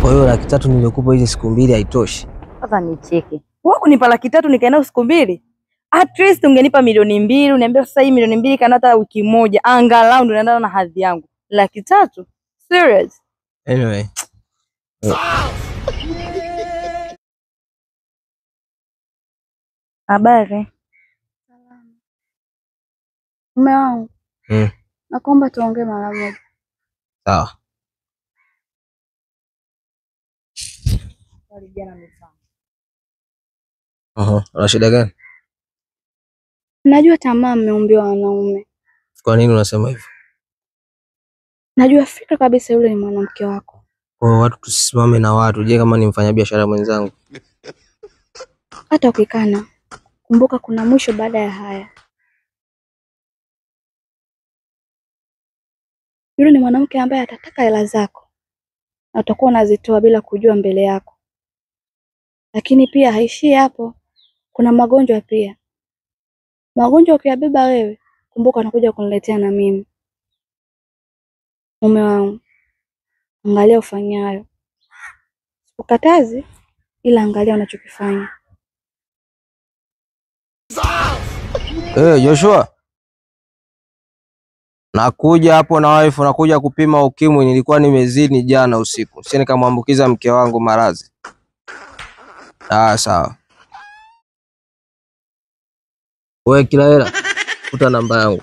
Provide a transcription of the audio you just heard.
Kwa hiyo 300,000 nilikupa hizi siku 2 haitoshi. Sasa nicheke. Wewe kunipa 300,000 nikae nayo siku 2? At least ungenipa 2,000,000, uniambia sasa hii 2,000,000 kana hata wiki moja. Angalau ndo naenda na hadhi yangu. 300,000? Serious? Anyway. Habari. Salama. Mume wangu. Naomba tuongee mara moja. Sawa. Una shida gani? Najua tamaa mmeumbiwa wanaume. Kwa nini unasema hivyo? Najua fika kabisa yule ni mwanamke wako. Kwa watu tusimame na watu. Je, kama ni mfanyabiashara mwenzangu? Hata ukikana, kumbuka kuna mwisho baada ya haya. Yule ni mwanamke ambaye atataka hela zako na utakuwa unazitoa bila kujua mbele yako. Lakini pia haishii hapo. Kuna magonjwa pia. Magonjwa ukiyabeba wewe, kumbuka anakuja kuniletea na mimi. Mume wangu, angalia ufanyayo. Ukatazi, ila angalia unachokifanya. Joshua. Nakuja hapo na wife, nakuja kupima ukimwi, nilikuwa nimezini jana usiku. Sasa nikamwambukiza mke wangu maradhi. Sawa. Wewe kila hela, futa namba yangu.